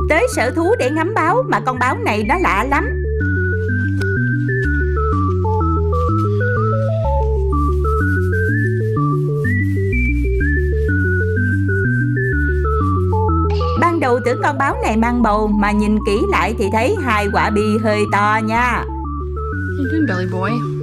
tới sở thú để ngắm báo, mà con báo này nó lạ lắm. Ban đầu tưởng con báo này mang bầu, mà nhìn kỹ lại thì thấy hai quả bi hơi to nha. How you doing, Belly Boy?